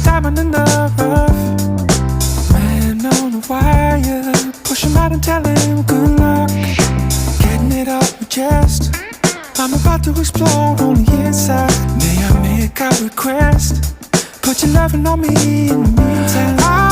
diamond in the rough. Man on a wire, push him out and tell him good luck. Getting it off my chest, I'm about to explode on the inside. May I make a request? Put your loving on me in the meantime.